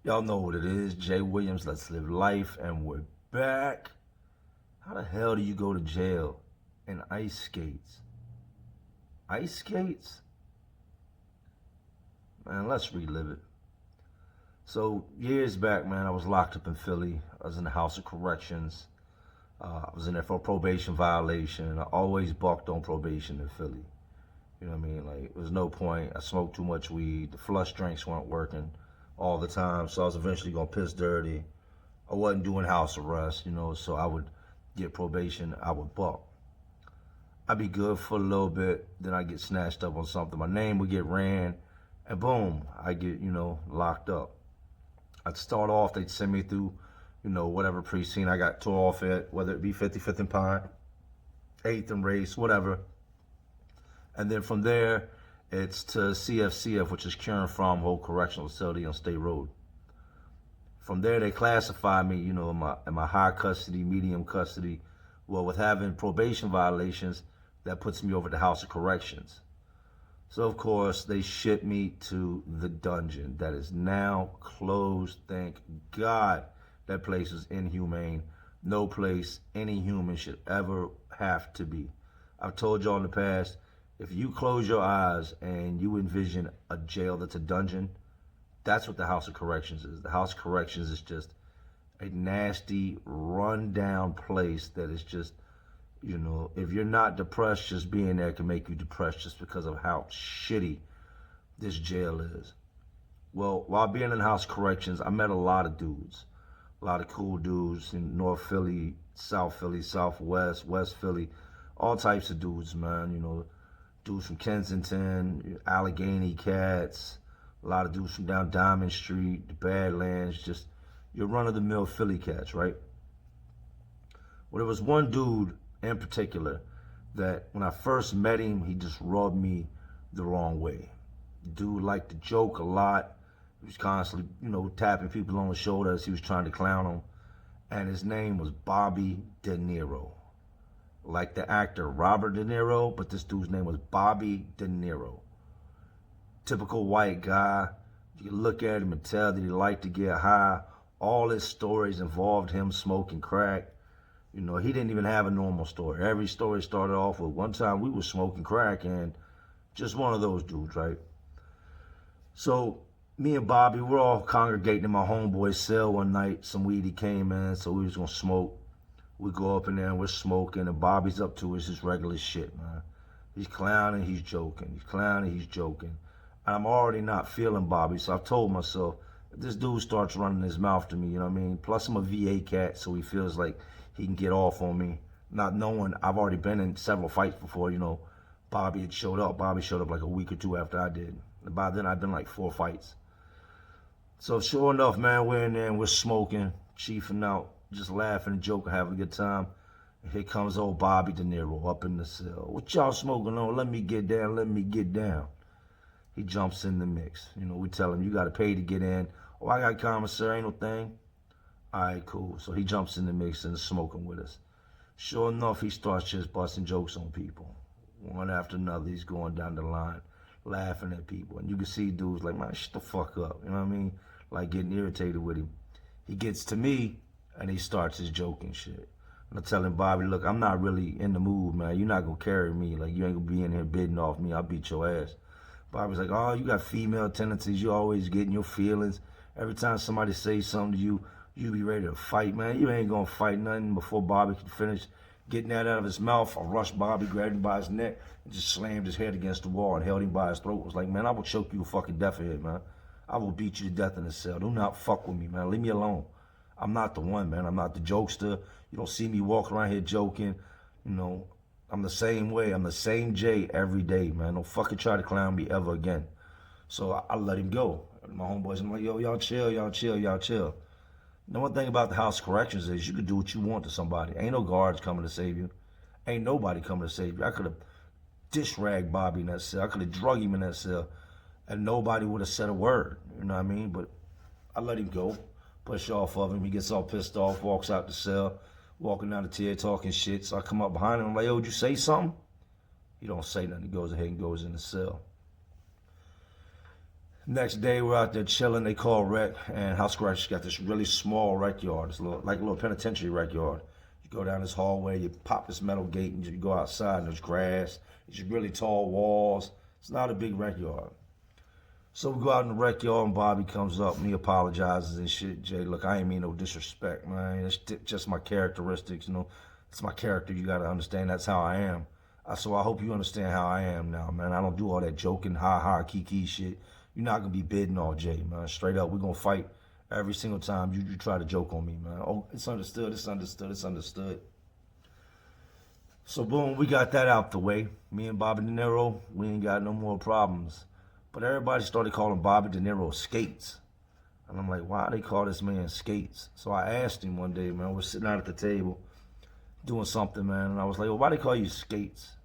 Y'all know what it is. Jay Williams, Let's Live Life, and we're back. How the hell do you go to jail in ice skates? Ice skates? Man, let's relive it. So, years back, man, I was locked up in Philly. I was in the House of Corrections. I was in there for a probation violation. I always bucked on probation in Philly. You know what I mean? Like, there was no point. I smoked too much weed. The flush drinks weren't working all the time, so I was eventually gonna piss dirty. I wasn't doing house arrest, so I would get probation, I would buck. I'd be good for a little bit, then I'd get snatched up on something. My name would get ran, and boom, I get, locked up. I'd start off, they'd send me through, whatever precinct I got tore off at, whether it be 55th and Pine, 8th and Race, whatever. And then from there, it's to CFCF, which is Curing From Whole Correctional Facility on State Road. From there, they classify me, in my high custody, medium custody. Well, with having probation violations, that puts me over to House of Corrections. So, of course, they ship me to the dungeon that is now closed. Thank God that place is inhumane. No place any human should ever have to be. I've told y'all in the past, if you close your eyes and you envision a jail that's a dungeon, that's what the House of Corrections is. The House of Corrections is just a nasty, run-down place that is just, if you're not depressed, just being there can make you depressed just because of how shitty this jail is. Well, while being in the House of Corrections, I met a lot of dudes, a lot of cool dudes in North Philly, Southwest, West Philly, all types of dudes, man, dudes from Kensington, Allegheny cats, a lot of dudes from down Diamond Street, the Badlands, just your run-of-the-mill Philly cats, right? Well, there was one dude in particular that when I first met him, he just rubbed me the wrong way. The dude liked to joke a lot. He was constantly, tapping people on the shoulder as he was trying to clown them. And his name was Bobby Deniro. Like the actor Robert De Niro, but this dude's name was Bobby Deniro. Typical white guy. You can look at him and tell that he liked to get high. All his stories involved him smoking crack. He didn't even have a normal story. Every story started off with one time we were smoking crack, and just one of those dudes, right? So me and Bobby, we're all congregating in my homeboy's cell one night. Some weed he came in, so we was gonna smoke. We go up in there and we're smoking, and Bobby's up to his regular shit, man. He's clowning, he's joking. He's clowning, he's joking. And I'm already not feeling Bobby, so I've told myself, if this dude starts running his mouth to me, you know what I mean? Plus I'm a VA cat, so he feels like he can get off on me. Not knowing I've already been in several fights before, Bobby had showed up. Bobby showed up like a week or two after I did. And by then I'd been like 4 fights. So sure enough, man, we're in there and we're smoking, chiefing out, just laughing and joking, having a good time. And here comes old Bobby De Niro up in the cell. What y'all smoking on? Let me get down, let me get down. He jumps in the mix. We tell him, you got to pay to get in. Oh, I got commissary, ain't no thing. All right, cool. So he jumps in the mix and is smoking with us. Sure enough, he starts just busting jokes on people. One after another, he's going down the line, laughing at people. And you can see dudes like, man, shut the fuck up. You know what I mean? Like getting irritated with him. He gets to me, and he starts his joking shit. And I'm telling Bobby, look, I'm not really in the mood, man. You're not going to carry me. Like, you ain't going to be in here bidding off me. I'll beat your ass. Bobby's like, oh, you got female tendencies. You always getting your feelings. Every time somebody says something to you, you be ready to fight, man. You ain't going to fight nothing. Before Bobby could finish getting that out of his mouth, I rushed Bobby, grabbed him by his neck, and just slammed his head against the wall and held him by his throat. I was like, man, I will choke you to fucking death here, man. I will beat you to death in the cell. Do not fuck with me, man. Leave me alone. I'm not the one, man. I'm not the jokester. You don't see me walking around here joking. I'm the same way. I'm the same Jay every day, man. Don't fucking try to clown me ever again. So I let him go. My homeboys, I'm like, yo, y'all chill, y'all chill, y'all chill. The one thing about the House of Corrections is you can do what you want to somebody. Ain't no guards coming to save you. Ain't nobody coming to save you. I could have dish-ragged Bobby in that cell. I could have drug him in that cell, and nobody would have said a word. You know what I mean? But I let him go. Push off of him. He gets all pissed off, walks out the cell, walking down the tier talking shit. So I come up behind him. I'm like, yo, did you say something? He don't say nothing. He goes ahead and goes in the cell. Next day, we're out there chilling. They call rec, and House Corrections got this really small rec yard. It's like a little penitentiary rec yard. You go down this hallway, you pop this metal gate, and you go outside, and there's grass. There's really tall walls. It's not a big rec yard. So we go out in the rec yard, and Bobby comes up, and he apologizes and shit. Jay, look, I ain't mean no disrespect, man. It's just my characteristics, you know. It's my character. You got to understand that's how I am. So I hope you understand how I am now, man. I don't do all that joking, ha-ha, kiki shit. You're not going to be bidding all, Jay, man. Straight up, we're going to fight every single time you try to joke on me, man. Oh, it's understood, it's understood, it's understood. So, boom, we got that out the way. Me and Bobby Deniro, we ain't got no more problems. But everybody started calling Bobby Deniro Skates. And I'm like, why they call this man Skates? So I asked him one day, man, we're sitting out at the table doing something, man. And I was like, well, why they call you Skates?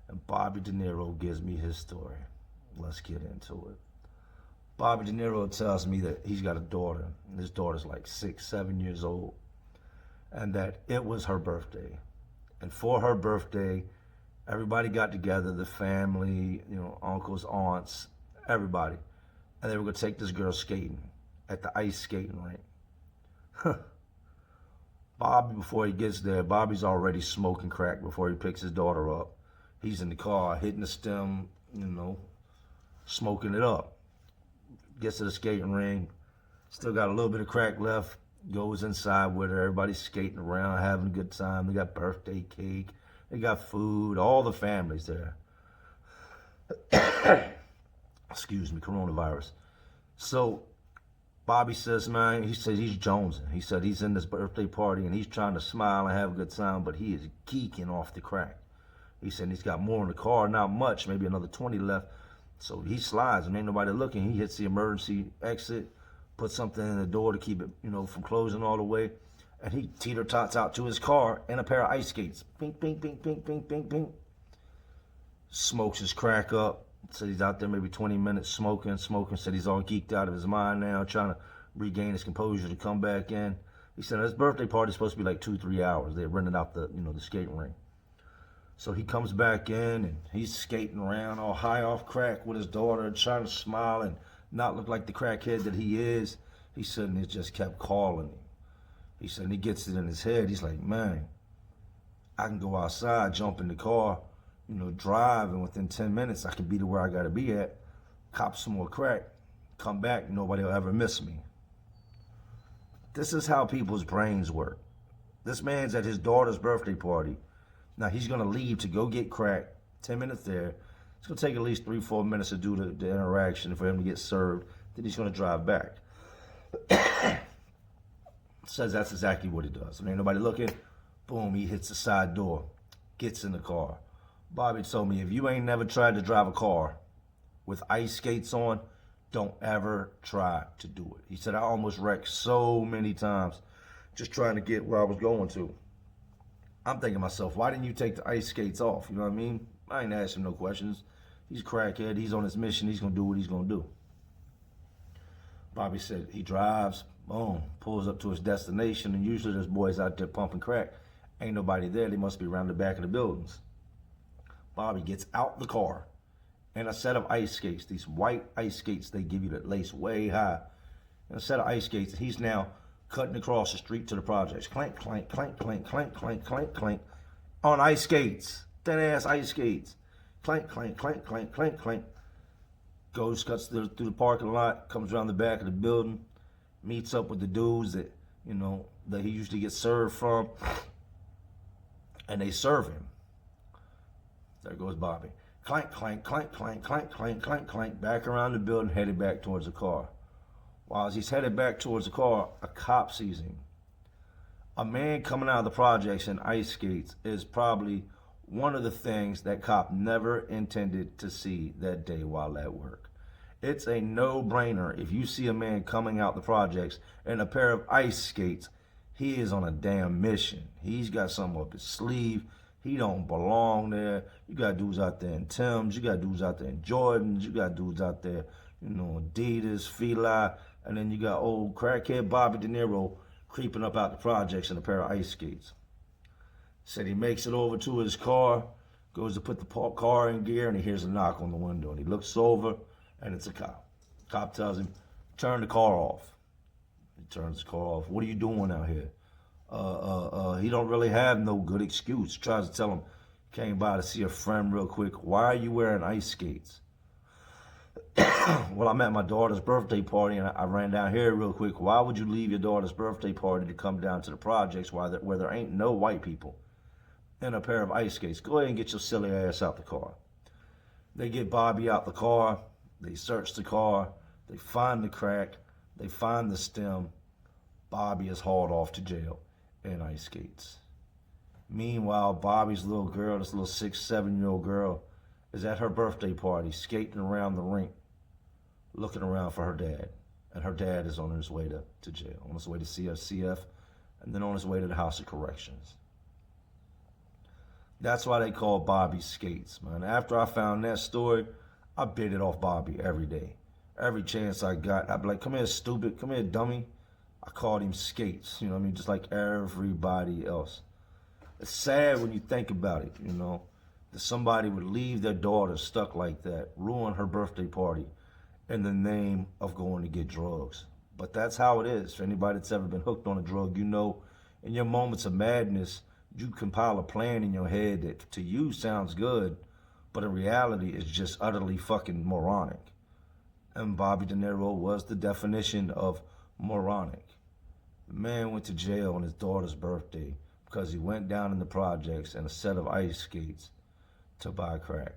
And Bobby Deniro gives me his story. Let's get into it. Bobby De Niro tells me that he's got a daughter, and his daughter's like 6, 7 years old, and that it was her birthday. And for her birthday, everybody got together, the family, you know, uncles, aunts, everybody, and they were going to take this girl skating at the ice skating rink. Bobby, before he gets there, Bobby's already smoking crack before he picks his daughter up. He's in the car, hitting the stem, you know, smoking it up. Gets to the skating ring, still got a little bit of crack left, goes inside with her. Everybody's skating around, having a good time. They got birthday cake, they got food, all the family's there. Excuse me, coronavirus. So Bobby says, man, he says he's jonesing. He said he's in this birthday party and he's trying to smile and have a good time, but he is geeking off the crack. He said he's got more in the car, not much, maybe another 20 left. So he slides and ain't nobody looking. He hits the emergency exit, puts something in the door to keep it, you know, from closing all the way. And he teeter-tots out to his car in a pair of ice skates. Ping, ping, ping, ping, ping, ping, ping. Smokes his crack up. Said he's out there maybe 20 minutes smoking. Said he's all geeked out of his mind now, trying to regain his composure to come back in. He said his birthday party's supposed to be like 2-3 hours. They rented out the, you know, the skating ring. So he comes back in and he's skating around all high off crack with his daughter, trying to smile and not look like the crackhead that he is. He said, and it just kept calling him. He said, and he gets it in his head. He's like, man, I can go outside, jump in the car, you know, drive, and within 10 minutes, I can be to where I got to be at, cop some more crack, come back, nobody will ever miss me. This is how people's brains work. This man's at his daughter's birthday party. Now, he's going to leave to go get crack, 10 minutes there. It's going to take at least 3-4 minutes to do the interaction for him to get served. Then he's going to drive back. Says that's exactly what he does. When ain't nobody looking, boom, he hits the side door, gets in the car. Bobby told me, if you ain't never tried to drive a car with ice skates on, don't ever try to do it. He said, I almost wrecked so many times just trying to get where I was going to. I'm thinking to myself, why didn't you take the ice skates off? You know what I mean? I ain't asking no questions. He's a crackhead. He's on his mission. He's going to do what he's going to do. Bobby said he drives, boom, pulls up to his destination, and usually there's boys out there pumping crack. Ain't nobody there. They must be around the back of the buildings. Bobby gets out the car and a set of ice skates, these white ice skates they give you that lace way high, and a set of ice skates. He's now cutting across the street to the projects. Clank, clank, clank, clank, clank, clank, clank, clank. On ice skates. Thin-ass ice skates. Clank, clank, clank, clank, clank, clank. Goes, cuts through the parking lot, comes around the back of the building, meets up with the dudes that, you know, that he usually gets served from, and they serve him. There goes Bobby. Clank, clank, clank, clank, clank, clank, clank, clank. Back around the building, headed back towards the car. While he's headed back towards the car, a cop sees him. A man coming out of the projects in ice skates is probably one of the things that cop never intended to see that day while at work. It's a no-brainer. If you see a man coming out the projects in a pair of ice skates, he is on a damn mission. He's got something up his sleeve. He don't belong there. You got dudes out there in Timbs. You got dudes out there in Jordans. You got dudes out there, you know, Adidas, Fila. And then you got old crackhead Bobby De Niro creeping up out the projects in a pair of ice skates. Said he makes it over to his car, goes to put the car in gear, and he hears a knock on the window. And he looks over, and it's a cop. Cop tells him, turn the car off. He turns the car off. What are you doing out here? He don't really have no good excuse. Tries to tell him, came by to see a friend real quick. Why are you wearing ice skates? Well, I'm at my daughter's birthday party and I ran down here real quick. Why would you leave your daughter's birthday party to come down to the projects where there ain't no white people in a pair of ice skates? Go ahead and get your silly ass out the car. They get Bobby out the car. They search the car. They find the crack. They find the stem. Bobby is hauled off to jail in ice skates. Meanwhile, Bobby's little girl, this little 6, 7-year-old girl, is at her birthday party, skating around the rink, looking around for her dad. And her dad is on his way to jail, on his way to CF, and then on his way to the House of Corrections. That's why they call Bobby Skates, man. After I found that story, I bit it off Bobby every day. Every chance I got, I'd be like, come here, stupid, come here, dummy. I called him Skates, you know what I mean? Just like everybody else. It's sad when you think about it, you know, that somebody would leave their daughter stuck like that, ruin her birthday party in the name of going to get drugs. But that's how it is. For anybody that's ever been hooked on a drug, you know, in your moments of madness, you compile a plan in your head that to you sounds good, but in reality is just utterly fucking moronic. And Bobby Deniro was the definition of moronic. The man went to jail on his daughter's birthday because he went down in the projects in a set of ice skates to buy crack.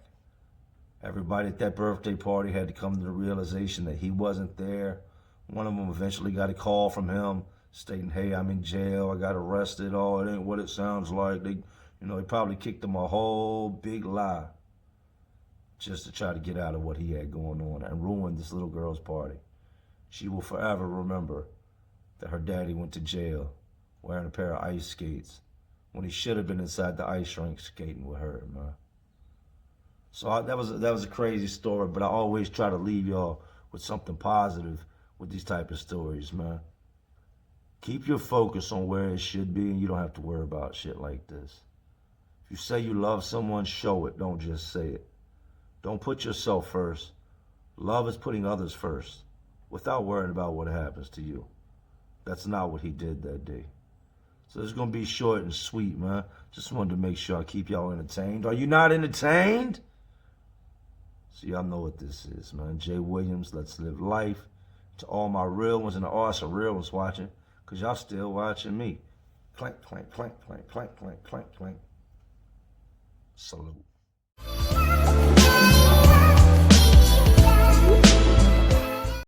Everybody at that birthday party had to come to the realization that he wasn't there. One of them eventually got a call from him stating, hey, I'm in jail, I got arrested, oh, it ain't what it sounds like. They probably kicked him a whole big lie just to try to get out of what he had going on and ruin this little girl's party. She will forever remember that her daddy went to jail wearing a pair of ice skates when he should have been inside the ice rink skating with her, man. So that was a crazy story, but I always try to leave y'all with something positive with these type of stories, man. Keep your focus on where it should be, and you don't have to worry about shit like this. If you say you love someone, show it. Don't just say it. Don't put yourself first. Love is putting others first without worrying about what happens to you. That's not what he did that day. So it's going to be short and sweet, man. Just wanted to make sure I keep y'all entertained. Are you not entertained? So y'all know what this is, man. Jay Williams, let's live life. To all my real ones and the awesome real ones watching, because y'all still watching me. Clank, clank, clank, clank, clank, clank, clank, clank. Salute.